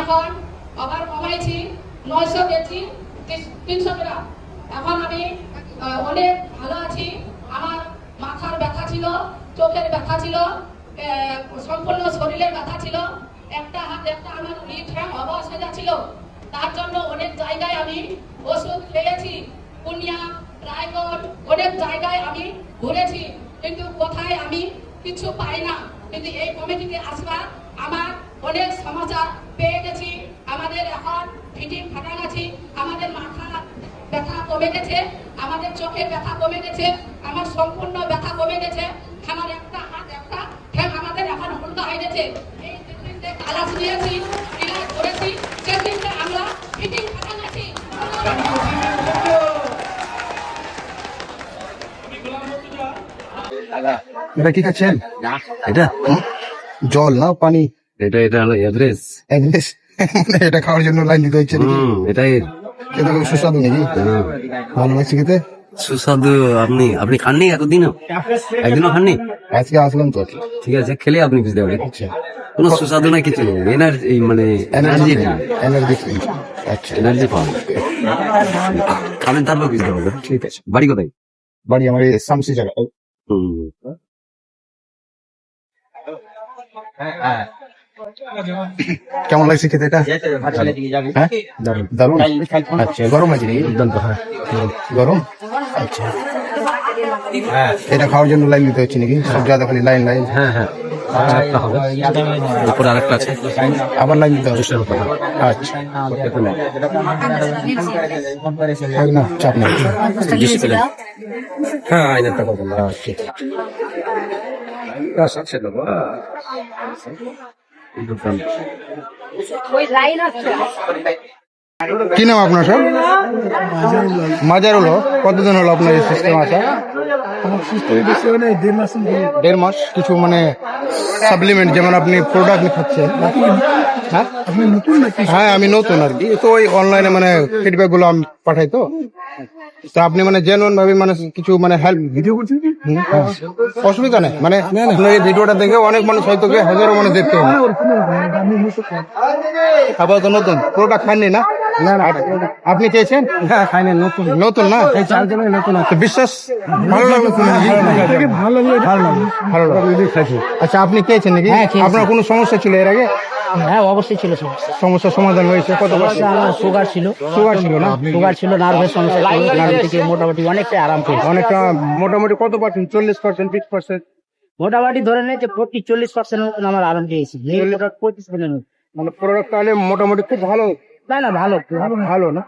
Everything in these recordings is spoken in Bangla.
এখন আবার কমাইছি 900 কেজি 300 গ্রাম। এখন আমি অনেক ভালো আছি। আমার মাথার ব্যথা ছিল, চোখের ব্যথা ছিল, সম্পূর্ণ শরীরের ব্যথা ছিল, একটা হাত একটা আমার ঠ্যাং অবসাদা ছিল। তার জন্য অনেক জায়গায় আমি ওষুধ খেয়েছি, পুনিয়া, রায়গঞ্জ, অনেক জায়গায় আমি ঘুরেছি, কিন্তু কোথায় আমি কিছু পাই না। কিন্তু এই কমিটিতে আসবার আমার অনেক সমস্যা পেয়ে গেছি। আমাদের এখন ফিটিং ফাটা গেছি, আমাদের মাথা ব্যথা কমে গেছে, আমাদের চোখের ব্যথা কমে গেছে, আমার সম্পূর্ণ ব্যথা কমে গেছে। আমার একটা হাত একটা ঠ্যাং আমাদের এখন উল্টা হয়ে গেছে। এই দিনতে কালাস নিয়েছি, ইলাজ করেছি, সেদিনকে আমরা ফিটিং ফাটা গেছি। এটা কি খাচ্ছেন? এটা জল না পানি? এটা এটা হলো এভারেজ। এটা খাওয়ার জন্য লাইন দিতে হচ্ছে নাকি? এটাই এটা খুব সুস্বাদু নাকি? ভালো লাগছে খেতে? সুস্বাদু। আপনি আপনি খাননি এতদিনও? একদিনও খাননি? আজকে আসলাম তো। ঠিক আছে, খেলে আপনি বুঝতে পারবেন। কোনো সুস্বাদু নাই, কিছু নেই। এনার্জি মানে এনার্জি আচ্ছা, এনার্জি পাওয়া খাবেন, তারপর বুঝতে পারবেন। ঠিক আছে। বাড়ি কোথায়? বাড়ি আমার এই শামসি জায়গা। কেমন লাগছে খেতে এটা? হ্যাঁ, দারুণ। আচ্ছা, গরম আছে নাকি? গরম। আচ্ছা, এটা খাওয়ার জন্য লাইন দিতে হচ্ছে নাকি? সব জায়গা খালি লাইন লাইন। হ্যাঁ হ্যাঁ, একটা হবে, উপরে আরেকটা আছে, আবার লাইন দিতে হচ্ছে। আচ্ছা, না চাপ নেই। হ্যাঁ আইনারটা করবো না। কি নাম আপনার সব? মাজারুল হক। কতদিন হলো আপনার এই সিস্টেম আসা? 1.5 মাস। কিছু মানে সাপ্লিমেন্ট, যেমন আপনি প্রোডাক্ট খাচ্ছেন? হ্যাঁ, হ্যাঁ আমি নতুন আর কি, তো ওই অনলাইনে মানে ফিডব্যাক গুলো আমি পাঠাই। তো আপনি মানে জেনুইন ভাবে মানে কিছু মানে হেল্প ভিডিও করছেন, অসুবিধা নেই। মানে আপনার এই ভিডিওটা দেখে অনেক মানুষ হয়তো হাজারো মানুষ দেখতে হবে। আবার তো নতুন প্রোডাক্ট খাননি না? আপনি চেয়েছেন? হ্যাঁ, খাইনি, নতুন নতুন না? এই চালটা নতুন আছে। তো বিশ্বাস ভালো লাগলো তো নাকি? ভালো লাগলো। আচ্ছা, আপনি খেয়েছেন নাকি? হ্যাঁ, খেয়েছি। আপনার কোনো সমস্যা ছিল এর আগে? হ্যাঁ, অবশ্যই ছিল সমস্যা। সমস্যার সমাধান হয়েছে? কত পার্সেন্ট? আমার সুগার ছিল, সুগার ছিল না? সুগার ছিল, নার্ভের সমস্যা ছিল, নার্ভ থেকে মোটামুটি অনেকটা আরাম পেয়েছি। অনেকটা মোটামুটি কত পার্সেন্ট? 40%, 20%? মোটামুটি ধরে নেই যে 40-40% আমার আরাম পেয়েছি। 35%। মানে প্রোডাক্ট তাহলে মোটামুটি খুব ভালো। না না, ভালো ভালো না?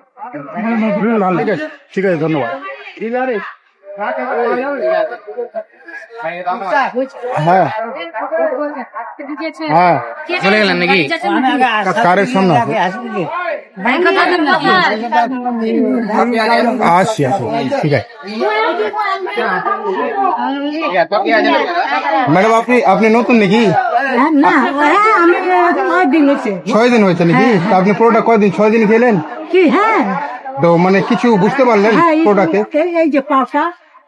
ভালো। ঠিক আছে, ঠিক আছে, ধন্যবাদ। হ্যাঁ হ্যাঁ, চলে গেলেন নাকি? কারের সামনে আসি আসি, ঠিক আছে। ম্যাডাম আপনি নতুন নাকি? 6 দিন হয়েছে নাকি? তা আপনি প্রোডাক্ট কয়দিন? 6 দিন খেলেন কি? হ্যাঁ, তো মানে কিছু বুঝতে পারলেন প্রোডাক্টে? এই যে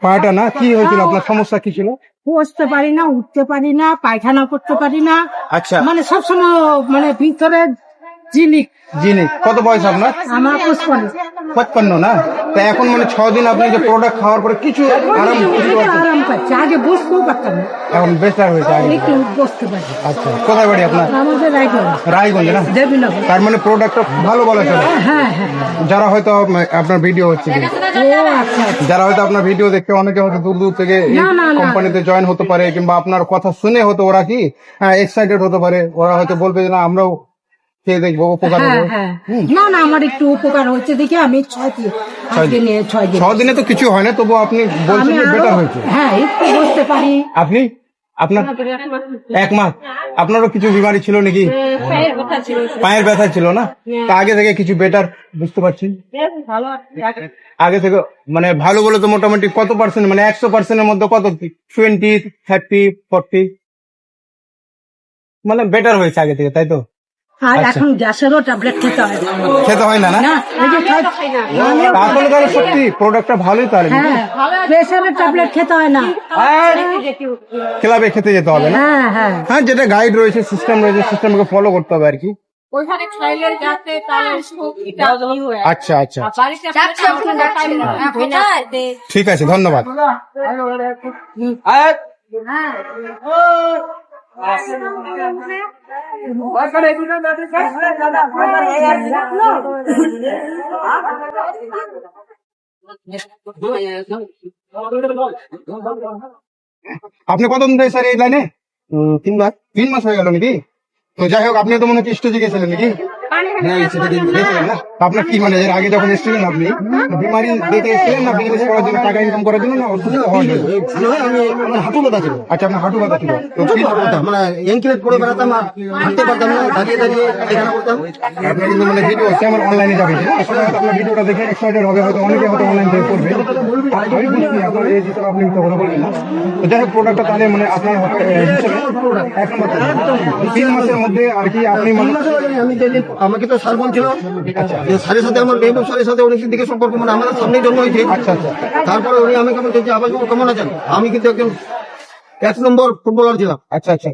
পাটা না, কি হয়েছিল? আপনার সমস্যা কি ছিল? বসতে পারি না, উঠতে পারি না, পায়খানা করতে পারি না। আচ্ছা, মানে সবসময় মানে ভিতরে জিনিস। কত বয়স আপনার? আমার 55 না? তা এখন মানে 6 দিন আপনি যে প্রোডাক্ট খাওয়ার পরে কিছু আরাম বুঝতে পারছেন? আরাম পাচ্ছে, আগে বসতেও পারতাম না, এখন বেটার হয়েছে আগে। একটু বসতে পারি। আচ্ছা, কোথায় বাড়ি আপনার? আমাদের রায়গঞ্জ না? দেবীনগর। তার মানে প্রোডাক্টটা ভালো বলা চলে। হ্যাঁ হ্যাঁ। যারা হয়তো আপনার ভিডিও হচ্ছে, ও আচ্ছা, যারা হয়তো আপনার ভিডিও দেখে অনেকে হয়তো দূর দূর থেকে না, না, না। কোম্পানিতে জয়েন হতে পারে, কিংবা আপনার কথা শুনে হয়তো ওরা কি এক্সাইটেড হতে পারে, ওরা হয়তো বলবে যে না আমরাও খেয়ে দেখবো, উপকার হ্যাঁ হবে। হ্যাঁ। না না, আমার একটু উপকার হচ্ছে দেখে আমি 6 দিন। 6 দিন। 6 দিনে তো কিছু হয় না, তবু আপনি বলছেন যে বেটার হয়েছে। হ্যাঁ, একটু বসতে পারি। আপনার 1 মাস। আপনারও কিছু বিমারি ছিল নাকি? পায়ের ব্যথা ছিল না? তা আগে থেকে কিছু বেটার বুঝতে পারছেন? আগে থেকে মানে ভালো বলে তো মোটামুটি কত পার্সেন্ট, মানে 100%-এর মধ্যে কত? 20, 30, 40 মানে বেটার হয়েছে আগে থেকে, তাই তো? আর এখন গ্যাসেরও ট্যাবলেট খেতে হয় না না? না, এই যে তাহলে তাহলে সত্যি প্রোডাক্টটা ভালোই তাহলে। হ্যাঁ, প্রেসারের ট্যাবলেট খেতে হয় না, ক্লাবে খেতে যেতে হবে না? হ্যাঁ হ্যাঁ। হ্যাঁ, যেটা গাইড রয়েছে, সিস্টেম রয়েছে, সিস্টেমকে ফলো করতে হবে আর কি। ওইখানে খাইলে যাতে তাহলে শক্তিটা ই হয়ে আসে। আচ্ছা আচ্ছা আর বাড়িতে কোথায় ঠিক আছে, ধন্যবাদ। আপনি কতদিন ধরে স্যার এই লাইনে? 3 মাস। 3 মাস হয়ে গেল নাকি? তো যাই হোক, আপনি তো মনে হচ্ছে স্টেজে গেছিলেন নাকি? গেছিলেন না? তো আপনার কি মানে এর আগে যখন এসেছিলেন আপনি বিমারি দেখে এসেছিলেন না বিজনেস করার জন্য, টাকা ইনকাম করার জন্য, না অসুস্থ হওয়ার জন্য? আমি আমার হাঁটু ব্যথা ছিল, আচ্ছা, আপনার হাঁটু ব্যথা ছিল। তো কি মানে এনকেলেট করে বেড়াতাম, আর হাঁটতে পারতাম না, দাঁড়িয়ে দাঁড়িয়ে পায়খানা করতাম। আপনার কিন্তু মানে ভিডিও হচ্ছে আমার অনলাইনে যাবে, আসলে হয়তো আপনার ভিডিওটা দেখে এক্সাইটেড হবে, হয়তো অনেকে হয়তো অনলাইন থেকে করবে। আমি বুঝছি আপনার এই হিসেবে আপনি মিথ্যা কথা বলবেন না। তো যাই হোক, প্রোডাক্টটা তাহলে মানে আপনার হিসেবে 3 মাসের মধ্যে আর কি আপনি মানে আমি যেদিন আমাকে তো স্যার বলছিল যে স্যারের সাথে আমার মেহবুব স্যারের সাথে অনেকদিন থেকে সম্পর্ক, মানে আমাদের সামনেই জন্ম হয়েছে। আচ্ছা আচ্ছা তারপরে উনি আমাকে বলছে যে আবার কেমন আছেন, আমি কিন্তু একজন 1 নম্বর ফুটবলার ছিলাম। আচ্ছা আচ্ছা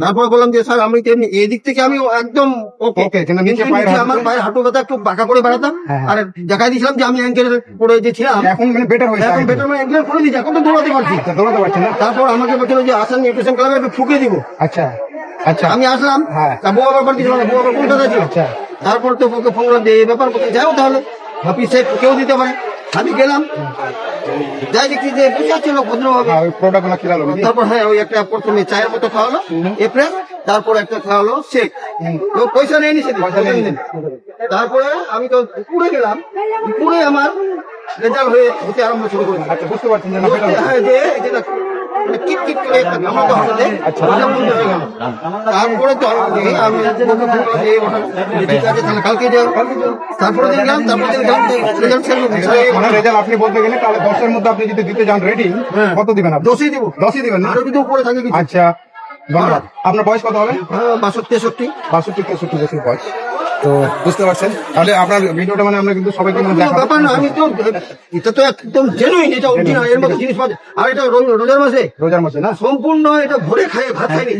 তারপরে বললাম যে স্যার আমি তেমনি এই দিক থেকে আমি একদম ওকে, ওকে, কিন্তু নিচে কিন্তু পায়ের নিচে হাঁটু- আমার পায়ের হাঁটু ব্যথা একটু বাঁকা করে বেড়াতাম, হ্যাঁ, হ্যাঁ। আর দেখাই দিয়েছিলাম যে আমি অ্যাঙ্কেল পড়ে যে ছিলাম, এখন মানে বেটার হয়েছে, এখন বেটার মানে অ্যাঙ্কেল করে দিয়েছি, এখন তো দৌড়াতে পারছি। দৌড়াতে পারছেন না? তারপর আমাকে বলছিল যে আসান নিউট্রিশন ক্লাবে একটু ফুকে দিব। আচ্ছা আচ্ছা আমি আসলাম, হ্যাঁ। তা বউ আবার বাড়ি ছিল না, বউ আবার কলকাতা ছিল। আচ্ছা। তারপর তো ওকে ফোন করলাম যে এই ব্যাপার করতে যাও, তাহলে ভাবি সে কেউ দিতে পারে। আমি গেলাম, যাই দেখছি যে বুঝাচ্ছিল ভদ্রভাবে। ওই প্রোডাক্ট গুলো কিনা লোক তারপর হ্যাঁ ওই একটা প্রথমে চায়ের মতো খাওয়ালো এপ্রেস, তারপর একটা খাওয়ালো শেক, তো পয়সা নেয়নি সেদিন, পয়সা নেয়নি। তারপরে আমি তো দুপুরে গেলাম, দুপুরে আমার রেজাল্ট হতে আরম্ভ শুরু করে। আচ্ছা, বুঝতে পারছেন যে না better হয়েছে। হ্যাঁ, যে যেটা মানে কিট কিট করে একটা ঘামাতে হবে, ওটা বন্ধ হয়ে গেল। তারপরে তো আমি ওকে ফোন করলাম যে ওটা ঠিক আছে, তাহলে কালকে যাও। তারপরে দেখলাম, তারপরে দেখলাম রেজাল্ট মানে রেজাল্ট আপনি বলতে গেলে তাহলে 10 এর মধ্যে আপনি যদি দিতে যান রেটিং, কত দিবেন আপনি? 10ই দিব। 10ই দিবেন না? আরো যদি উপরে থাকে কিছু। আচ্ছা, ধন্যবাদ। আপনার বয়স কত হবে? 62-63। 62-63 বছর বয়স। তো বুঝতে পারছেন, তাহলে আপনার ভিডিওটা মানে আমরা কিন্তু সবাইকে মানে কোনো দেখাবো। ব্যাপার না, আমি তো এটা তো একদম জেনুইন, এটা অরিজিনাল, এর মতো জিনিস পাওয়া যায়। আর এটা রোজার মাসে রোজার মাসে না? সম্পূর্ণ এটা ভরে খাই ভাত খাইনি।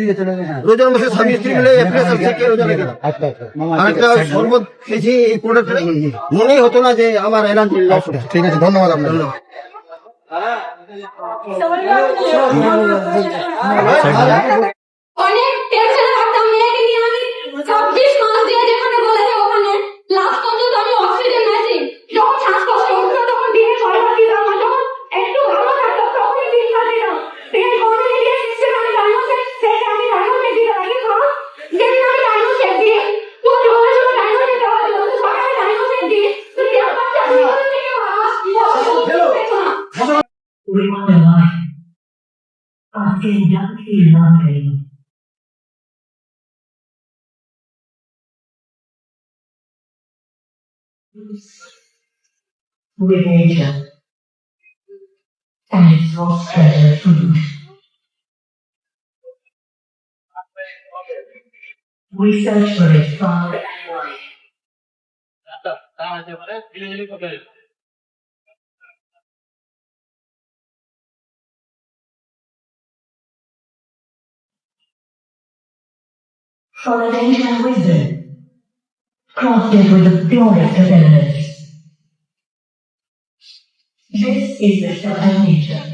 রোজার মাসে স্বামী স্ত্রী মিলে এপ্রিল আর থেকে রোজা রেখে দাও। আচ্ছা আচ্ছা আর একটা শরবত খেয়েছি এই প্রোডাক্ট, মনেই হতো না যে আমার এনার্জি লস হবে। ঠিক আছে, ধন্যবাদ আপনার। অনেক টেনশনে থাকতাম মেয়েকে নিয়ে। আমি 26 মাস দিয়ে যেখানে বলেছে ওখানে লাস্ট পর্যন্ত আমি অক্সিজেন নিয়েছি। যখন শ্বাসকষ্ট হতো তখন দিনে 6বার দিতাম, আর যখন একটু ভালো থাকতাম তখনই 3বার দিতাম। তিনি কমিয়ে দিয়ে সিস্টেম আমি ডায়নোসেট শেষে আমি ডায়নোসেট দিতে লাগি। কারণ যেদিন আমি ডায়নোসেট দিই তো বলেছিল ডায়নোসেট দেওয়া হলো, তো সকালে ডায়নোসেট দিই তো দেওয়ার বাচ্চা জীবন থেকে We want a life. Asking Yankee nothing. With nature. And its most treasured food. We search for it far and wide. For an ancient wisdom, crafted with the purest of elements. This is the Shadow Nature.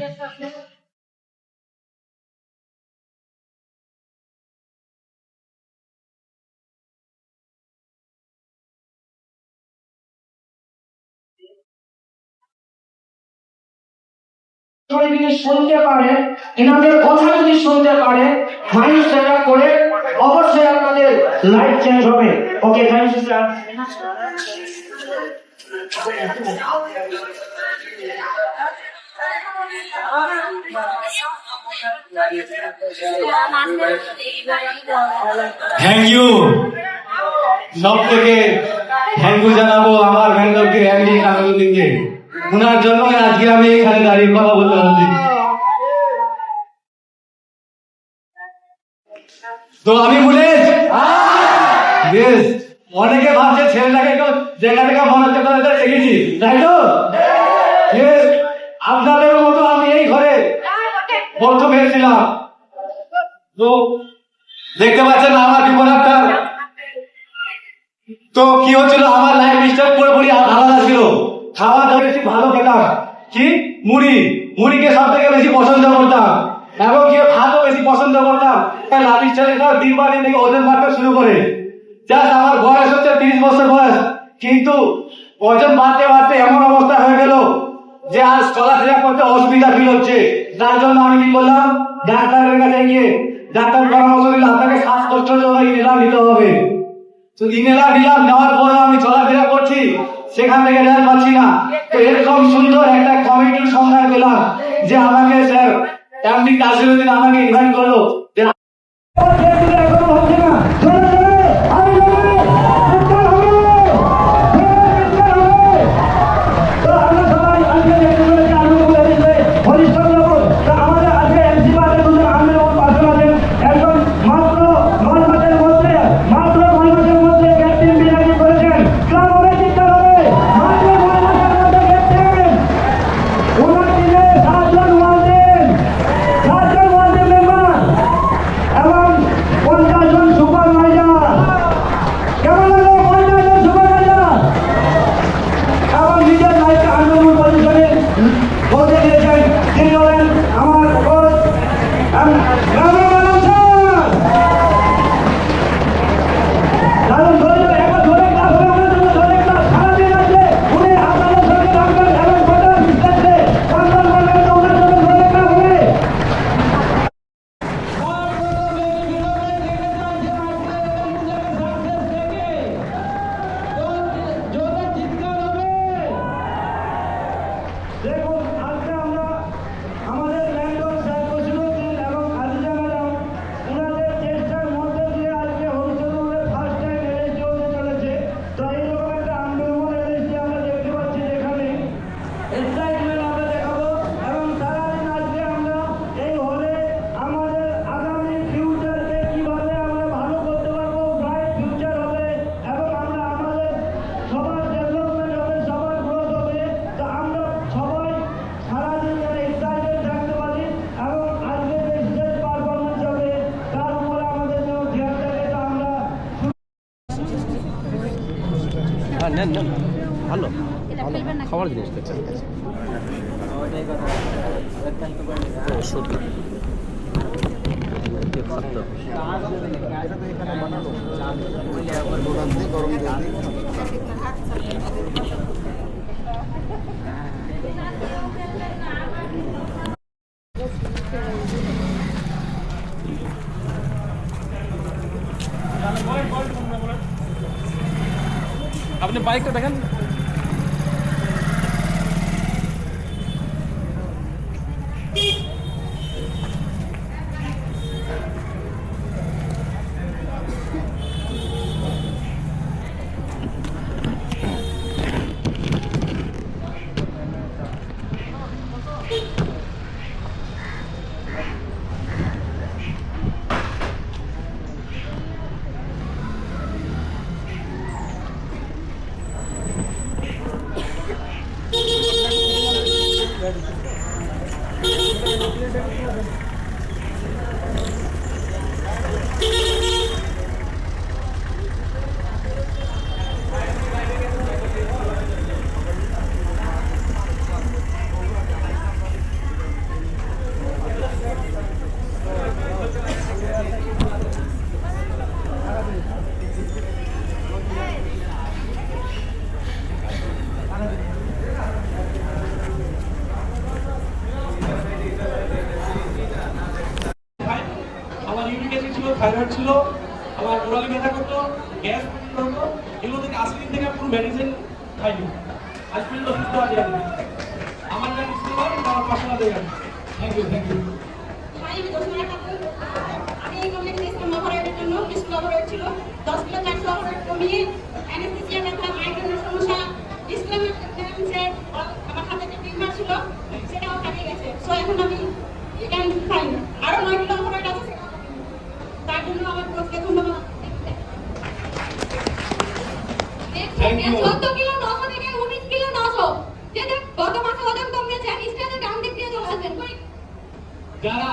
যদি শুনতে পারে, এনাদের কথা যদি শুনতে পারে, ফাইন শেয়ার করে অবশ্যই আপনাদের লাইফ চেঞ্জ হবে। Okay, thank you sir. Thank you. সব থেকে থ্যাংক ইউ জানাবো আমার ব্যাঙ্গলকে অ্যান্ডি কামরুদ্দিনকে। ওনার জন্য আজকে আমি এখানে দাঁড়িয়ে কথা বলতে পারছি। তো আমি বুলেট বেশ, অনেকে ভাবছে ছেলেটাকে একটু জায়গা থেকে মনে করে দেখেছি, তাই তো? Yes, আপনাদের মতো আমি এই ঘরে প্রথম এসেছিলাম। তো দেখতে পাচ্ছেন আমার বিপদ তো কি হচ্ছিল, আমার লাইফ স্টাইল পুরোপুরি আলাদা ছিল। খাওয়া দাওয়া বেশি ভালো খেতাম, কি মুড়িকে সব থেকে বেশি পছন্দ করতাম, এবং কি ভাতও বেশি পছন্দ করতাম। লাইফ স্টাইল দিন বা দিন থেকে ওজন বাড়তে শুরু করে। জাস্ট আমার বয়স হচ্ছে 30 বছর বয়স, কিন্তু ওজন বাড়তে বাড়তে এমন অবস্থা হয়ে গেল যে আজ চলাফেরা করতে অসুবিধা ফিল হচ্ছে। যার জন্য আমি কি বললাম, ডাক্তারের কাছে গিয়ে ডাক্তার পরামর্শ দিল আপনাকে শ্বাসকষ্টের জন্য ইনহেলার নিতে হবে। তো ইনহেলার নিলাম, নেওয়ার পরে আমি চলাফেরা করছি, সেখান থেকে রেল পাচ্ছি না। তো এরকম সুন্দর একটা কমিটির সন্ধান পেলাম যে আমাকে স্যার এমনি কাজের আমাকে ইনভাইট করলো যে এখনো হচ্ছে না। ভালো খাবার জিনিস আপনি বাইকটা দেখেন। থাইরয়েড ছিল, আমার গোড়ালি ব্যথা করতো, গ্যাস করতো, এগুলো থেকে 80 দিন থেকে পুরো মেডিসিন খাইনি। আজ পর্যন্ত সুস্থ আছি আমি। আমার নাম ইসলাম, আমার পাশে দেয়। Thank you, thank you. আমি এই কমিটি ইসলাম অপারেটের জন্য ইসলাম অপারেট ছিল 10 কিলো 400 অপারেট কমিয়ে অ্যানেস্থেসিয়া ব্যথা মাইগ্রেনের সমস্যা ইসলামের আমার হাতে যে টিউমার ছিল সেটাও কাটিয়ে গেছে। সো এখন আমি ক্যান ফাইন আরো 9 কিলো অপারেট আছে, তার জন্য আমার কোচকে ধন্যবাদ। 14 কিলো 900 থেকে 19 কিলো 900 যেটা গত মাসে ওজন কমিয়েছে স্টেজে ডাউন দিক দিয়ে চলে আসবেন। যারা